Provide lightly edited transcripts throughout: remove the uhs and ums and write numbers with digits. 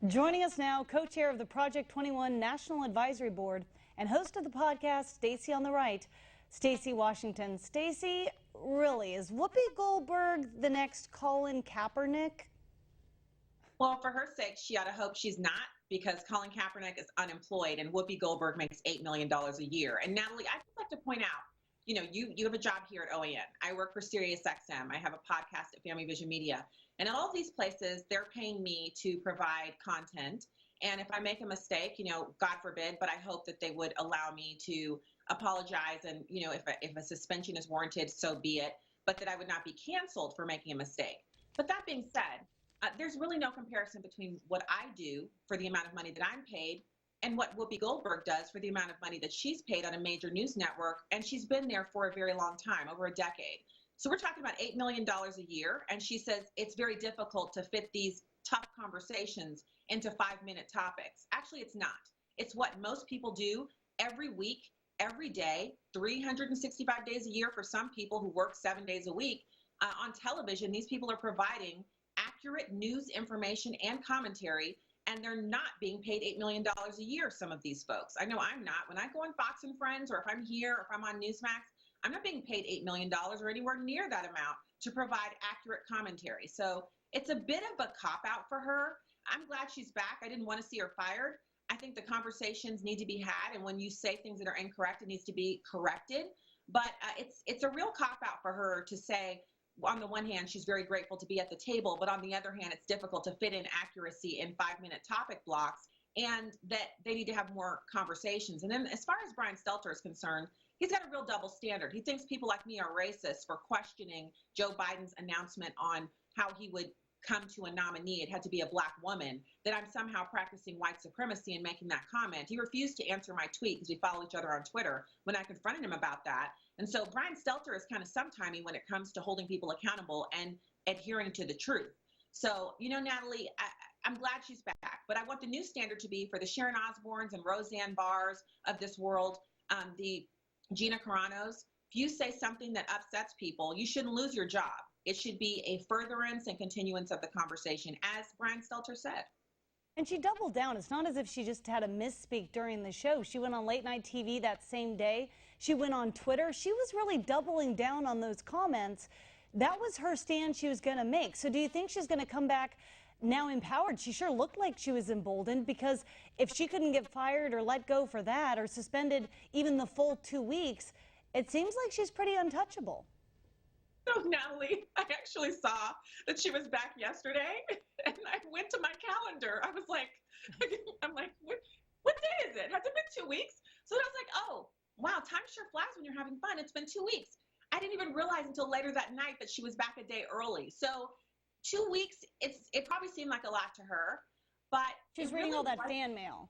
Joining us now, co-chair of the Project 21 National Advisory Board and host of the podcast, Stacy on the Right, Stacy Washington. Stacy, really, is Whoopi Goldberg the next Colin Kaepernick? Well, for her sake, she ought to hope she's not, because Colin Kaepernick is unemployed and Whoopi Goldberg makes $8 million a year. And Natalie, I'd just like to point out, you have a job here at OAN. I work for SiriusXM. I have a podcast at Family Vision Media. And all these places, they're paying me to provide content. And if I make a mistake, God forbid, but I hope that they would allow me to apologize. And, if a suspension is warranted, so be it. But that I would not be canceled for making a mistake. But that being said, there's really no comparison between what I do for the amount of money that I'm paid and what Whoopi Goldberg does for the amount of money that she's paid on a major news network. And she's been there for a very long time, over a decade. So we're talking about $8 million a year. And she says it's very difficult to fit these tough conversations into 5-minute topics. Actually, it's not. It's what most people do every week, every day, 365 days a year for some people who work 7 days a week. On television, these people are providing accurate news information and commentary, and they're not being paid $8 million a year, some of these folks. I know I'm not. When I go on Fox and Friends, or if I'm here, or if I'm on Newsmax, I'm not being paid $8 million or anywhere near that amount to provide accurate commentary. So it's a bit of a cop-out for her. I'm glad she's back. I didn't want to see her fired. I think the conversations need to be had, and when you say things that are incorrect, it needs to be corrected. But it's a real cop-out for her to say, on the one hand, she's very grateful to be at the table, but on the other hand, it's difficult to fit in accuracy in 5-minute topic blocks, and that they need to have more conversations. And then as far as Brian Stelter is concerned, he's got a real double standard. He thinks people like me are racist for questioning Joe Biden's announcement on how he would come to a nominee. It had to be a black woman, that I'm somehow practicing white supremacy and making that comment. He refused to answer my tweet, because we follow each other on Twitter, when I confronted him about that. And so Brian Stelter is kind of sometimey when it comes to holding people accountable and adhering to the truth. So, Natalie, I'm glad she's back, but I want the new standard to be for the Sharon Osbournes and Roseanne Barrs of this world, the Gina Carano's. If you say something that upsets people, you shouldn't lose your job. It should be a furtherance and continuance of the conversation, as Brian Stelter said. And she doubled down. It's not as if she just had a misspeak during the show. She went on late night TV that same day. She went on Twitter. She was really doubling down on those comments. That was her stand she was going to make. So do you think she's going to come back now empowered? She sure looked like she was emboldened, because if she couldn't get fired or let go for that, or suspended even the full 2 weeks, it seems like she's pretty untouchable. So, Natalie, I actually saw that she was back yesterday, and I went to my calendar. I was like, what day is it? Has it been 2 weeks? So I was like, oh, wow, time sure flies when you're having fun. It's been 2 weeks. I didn't even realize until later that night that she was back a day early. So 2 weeks, it probably seemed like a lot to her, but she's reading all that fan mail.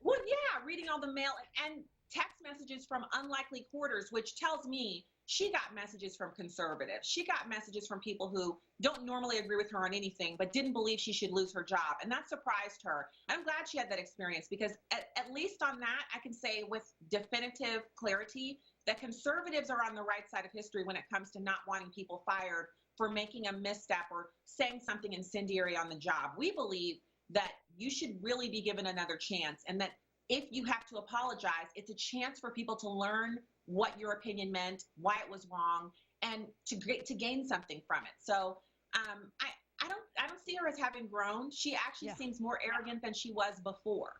Well, yeah, reading all the mail and text messages from unlikely quarters, which tells me she got messages from conservatives. She got messages from people who don't normally agree with her on anything, but didn't believe she should lose her job. And that surprised her. I'm glad she had that experience, because at least on that, I can say with definitive clarity that conservatives are on the right side of history when it comes to not wanting people fired for making a misstep or saying something incendiary on the job. We believe that you should really be given another chance, and that if you have to apologize, it's a chance for people to learn what your opinion meant, why it was wrong, and to gain something from it. So I don't see her as having grown. She actually seems more arrogant than she was before.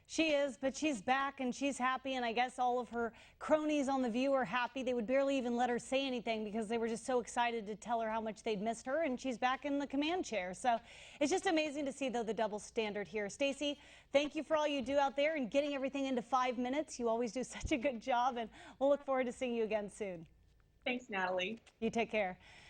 She is, but she's back and she's happy, and I guess all of her cronies on The View are happy. They would barely even let her say anything because they were just so excited to tell her how much they'd missed her, and she's back in the command chair. So it's just amazing to see, though, the double standard here. Stacy, thank you for all you do out there and getting everything into 5 minutes. You always do such a good job, and we'll look forward to seeing you again soon. Thanks, Natalie. You take care.